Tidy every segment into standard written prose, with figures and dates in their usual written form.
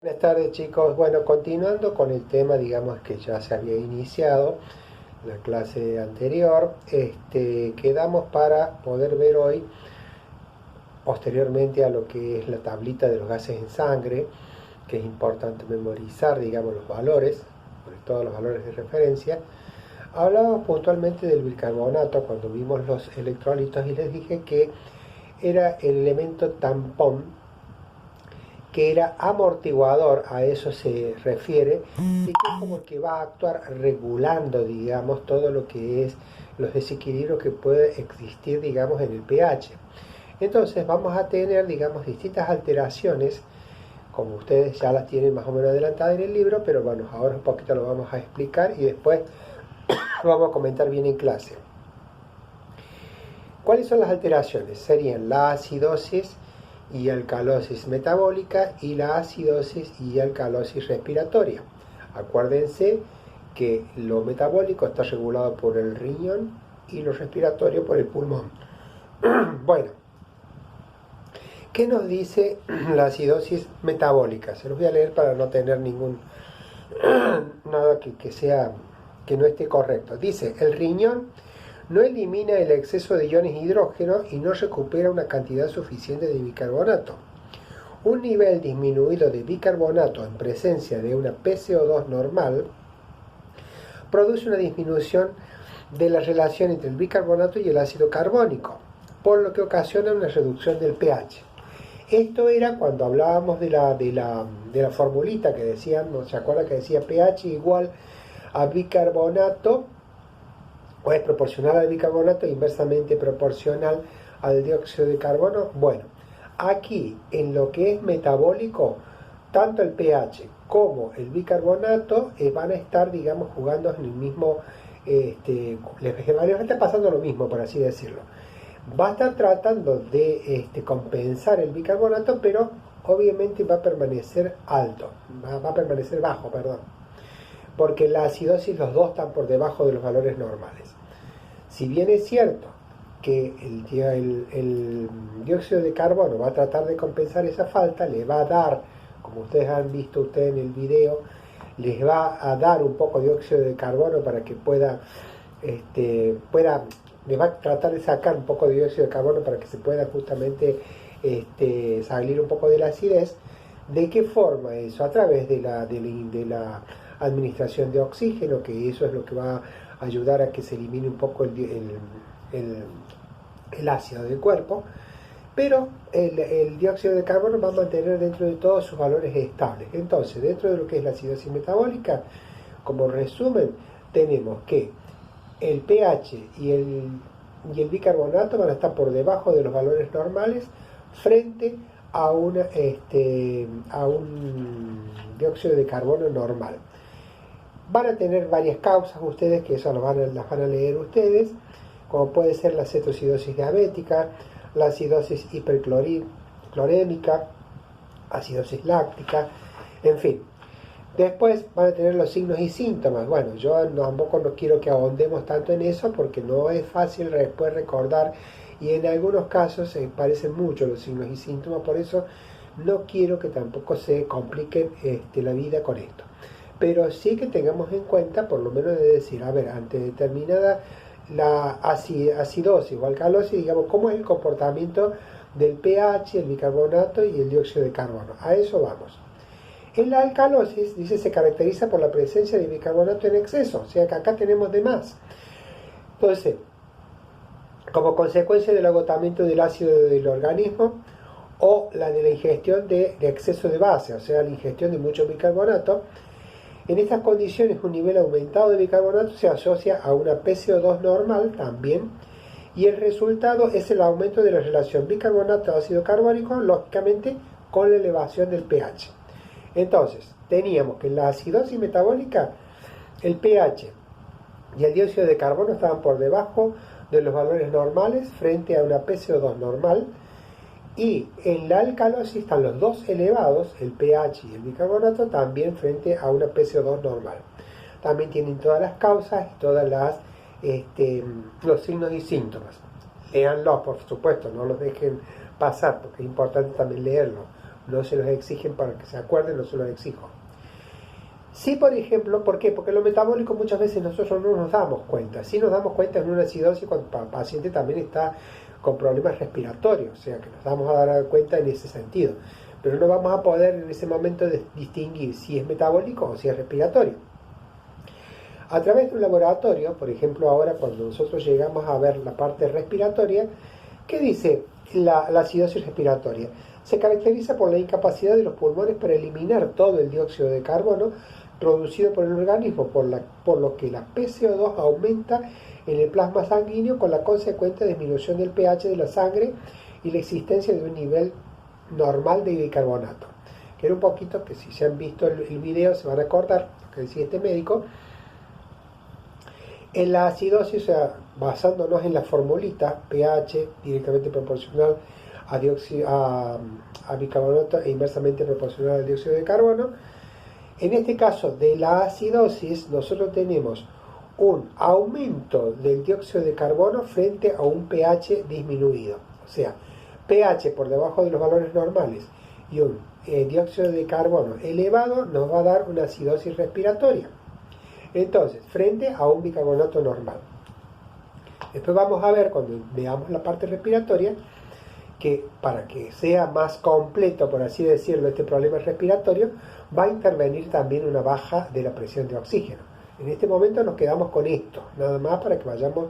Buenas tardes chicos, bueno, continuando con el tema, digamos que ya se había iniciado la clase anterior, quedamos para poder ver hoy, posteriormente a lo que es la tablita de los gases en sangre, que es importante memorizar, digamos, los valores, sobre todo los valores de referencia. Hablábamos puntualmente del bicarbonato cuando vimos los electrolitos y les dije que era el elemento tampón, que era amortiguador, a eso se refiere, y que es como que va a actuar regulando, digamos, todo lo que es los desequilibrios que puede existir, digamos, en el pH. Entonces vamos a tener, digamos, distintas alteraciones, como ustedes ya las tienen más o menos adelantadas en el libro, pero bueno, ahora un poquito lo vamos a explicar y después lo vamos a comentar bien en clase. ¿Cuáles son las alteraciones? Serían la acidosis y alcalosis metabólica y la acidosis y alcalosis respiratoria. Acuérdense que lo metabólico está regulado por el riñón y lo respiratorio por el pulmón. Bueno, ¿qué nos dice la acidosis metabólica? Se los voy a leer para no tener nada que no esté correcto. Dice, el riñón no elimina el exceso de iones hidrógeno y no recupera una cantidad suficiente de bicarbonato. Un nivel disminuido de bicarbonato en presencia de una PCO2 normal produce una disminución de la relación entre el bicarbonato y el ácido carbónico, por lo que ocasiona una reducción del pH. Esto era cuando hablábamos de la formulita que decían, ¿no se acuerda que decía pH igual a bicarbonato? O es proporcional al bicarbonato e inversamente proporcional al dióxido de carbono. Bueno, aquí en lo que es metabólico, tanto el pH como el bicarbonato van a estar, digamos, jugando en el mismo, les va a estar pasando lo mismo, por así decirlo. Va a estar tratando de compensar el bicarbonato, pero obviamente va a permanecer alto, va a permanecer bajo, perdón, porque en la acidosis los dos están por debajo de los valores normales. Si bien es cierto que el dióxido de carbono va a tratar de compensar esa falta, le va a dar, como ustedes han visto en el video, les va a dar un poco de dióxido de carbono para que le va a tratar de sacar un poco de dióxido de carbono para que se pueda justamente salir un poco de la acidez. ¿De qué forma eso? A través de la administración de oxígeno, que eso es lo que va a ayudar a que se elimine un poco el ácido del cuerpo, pero el dióxido de carbono va a mantener dentro de todos sus valores estables. Entonces, dentro de lo que es la acidosis metabólica, como resumen, tenemos que el pH y el bicarbonato van a estar por debajo de los valores normales frente a un dióxido de carbono normal. Van a tener varias causas ustedes, que eso las van a leer ustedes, como puede ser la cetoacidosis diabética, la acidosis hiperclorémica, acidosis láctica, en fin. Después van a tener los signos y síntomas. Bueno, yo tampoco no quiero que ahondemos tanto en eso porque no es fácil después recordar y en algunos casos se parecen mucho los signos y síntomas, por eso no quiero que tampoco se compliquen la vida con esto. Pero sí que tengamos en cuenta, por lo menos de decir, a ver, ante determinada la acidosis o alcalosis, digamos, cómo es el comportamiento del pH, el bicarbonato y el dióxido de carbono. A eso vamos. En la alcalosis, dice, se caracteriza por la presencia de bicarbonato en exceso, o sea que acá tenemos de más. Entonces, como consecuencia del agotamiento del ácido del organismo o la de la ingestión de exceso de base, o sea, la ingestión de mucho bicarbonato, en estas condiciones un nivel aumentado de bicarbonato se asocia a una PCO2 normal también, y el resultado es el aumento de la relación bicarbonato-ácido carbónico, lógicamente con la elevación del pH. Entonces, teníamos que en la acidosis metabólica el pH y el dióxido de carbono estaban por debajo de los valores normales frente a una PCO2 normal, y en la alcalosis están los dos elevados, el pH y el bicarbonato, también frente a una PCO2 normal. También tienen todas las causas y todas los signos y síntomas. Léanlos, por supuesto, no los dejen pasar, porque es importante también leerlo. no se los exigen para que se acuerden, no se los exijo. Sí, por ejemplo, ¿por qué? Porque lo metabólico muchas veces nosotros no nos damos cuenta. Sí nos damos cuenta en una acidosis cuando el paciente también está con problemas respiratorios, o sea que nos vamos a dar cuenta en ese sentido. Pero no vamos a poder en ese momento distinguir si es metabólico o si es respiratorio. A través de un laboratorio, por ejemplo, ahora cuando nosotros llegamos a ver la parte respiratoria, ¿qué dice la acidosis respiratoria? Se caracteriza por la incapacidad de los pulmones para eliminar todo el dióxido de carbono producido por el organismo, por lo que la PCO2 aumenta en el plasma sanguíneo con la consecuente disminución del pH de la sangre y la existencia de un nivel normal de bicarbonato. Que era un poquito que si se han visto el video se van a acordar lo que decía este médico. En la acidosis, o sea, basándonos en la formulita pH directamente proporcional a bicarbonato e inversamente proporcional al dióxido de carbono, en este caso de la acidosis nosotros tenemos un aumento del dióxido de carbono frente a un pH disminuido, o sea, pH por debajo de los valores normales y un dióxido de carbono elevado nos va a dar una acidosis respiratoria. Entonces, frente a un bicarbonato normal. Después vamos a ver, cuando veamos la parte respiratoria, que para que sea más completo, por así decirlo, este problema respiratorio, va a intervenir también una baja de la presión de oxígeno. En este momento nos quedamos con esto, nada más para que vayamos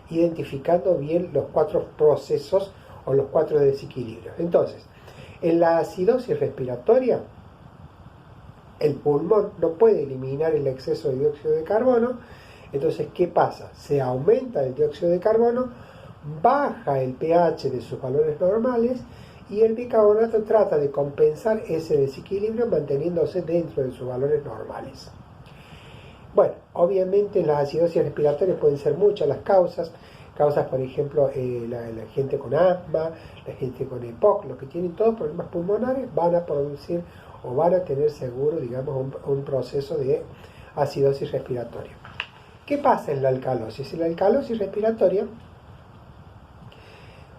identificando bien los 4 procesos o los 4 desequilibrios. Entonces, en la acidosis respiratoria, el pulmón no puede eliminar el exceso de dióxido de carbono. Entonces, ¿qué pasa? Se aumenta el dióxido de carbono, baja el pH de sus valores normales y el bicarbonato trata de compensar ese desequilibrio manteniéndose dentro de sus valores normales. Bueno, obviamente en las acidosis respiratorias pueden ser muchas las causas, por ejemplo, la gente con asma, la gente con EPOC, los que tienen todos problemas pulmonares van a producir o van a tener seguro, digamos, un proceso de acidosis respiratoria. ¿Qué pasa en la alcalosis? En la alcalosis respiratoria,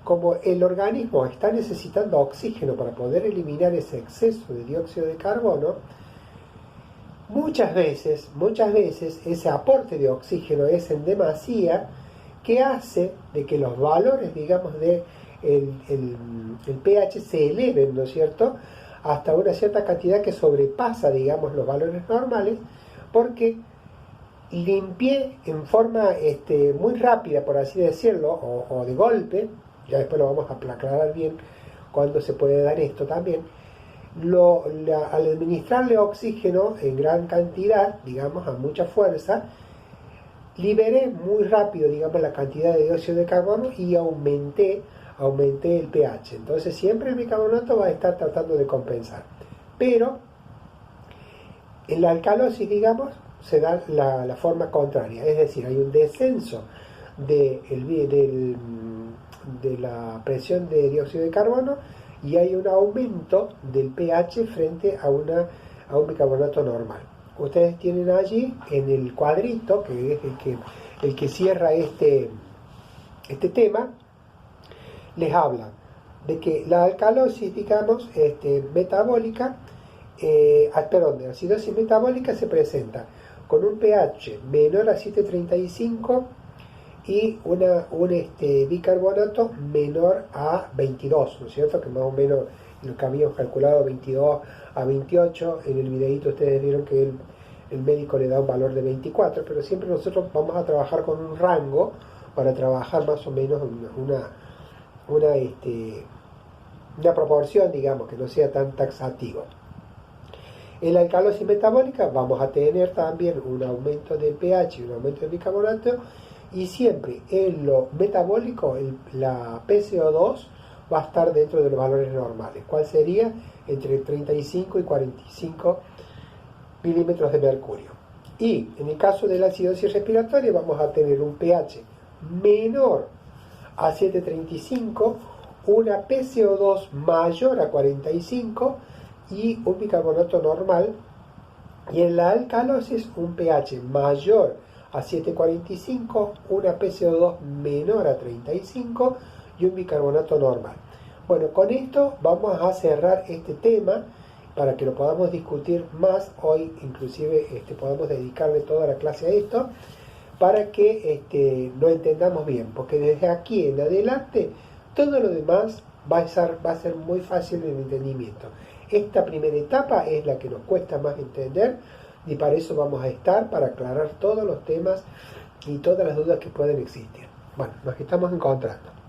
como el organismo está necesitando oxígeno para poder eliminar ese exceso de dióxido de carbono, muchas veces ese aporte de oxígeno es en demasía, que hace de que los valores, digamos, de el pH se eleven, ¿no es cierto?, hasta una cierta cantidad que sobrepasa, digamos, los valores normales, porque limpié en forma muy rápida, por así decirlo, o de golpe, ya después lo vamos a aclarar bien cuando se puede dar esto también, al administrarle oxígeno en gran cantidad, digamos, a mucha fuerza, liberé muy rápido, digamos, la cantidad de dióxido de carbono y aumenté el pH. Entonces siempre el bicarbonato va a estar tratando de compensar. Pero en la alcalosis, digamos, se da la forma contraria. Es decir, hay un descenso de la presión de dióxido de carbono y hay un aumento del pH frente a un bicarbonato normal. Ustedes tienen allí en el cuadrito, que es el que cierra este tema, les habla de que la alcalosis, digamos, metabólica, de acidosis metabólica se presenta con un pH menor a 7,35 y un bicarbonato menor a 22, ¿no es cierto? Que más o menos lo que habíamos calculado 22 a 28, en el videito ustedes vieron que el médico le da un valor de 24, pero siempre nosotros vamos a trabajar con un rango para trabajar más o menos una proporción, digamos, que no sea tan taxativo. En la alcalosis metabólica vamos a tener también un aumento del pH y un aumento del bicarbonato, y siempre en lo metabólico la PCO2 va a estar dentro de los valores normales. ¿Cuál sería? Entre 35 y 45 milímetros de mercurio. Y en el caso de la acidosis respiratoria vamos a tener un pH menor a 7,35, una PCO2 mayor a 45 y un bicarbonato normal. Y en la alcalosis un pH mayor a 7,45, una PCO2 menor a 35 y un bicarbonato normal. Bueno, con esto vamos a cerrar este tema para que lo podamos discutir más. Hoy inclusive podamos dedicarle toda la clase a esto para que lo entendamos bien, porque desde aquí en adelante todo lo demás va a ser muy fácil el entendimiento. Esta primera etapa es la que nos cuesta más entender y para eso vamos a estar, para aclarar todos los temas y todas las dudas que pueden existir. Bueno, nos estamos encontrando.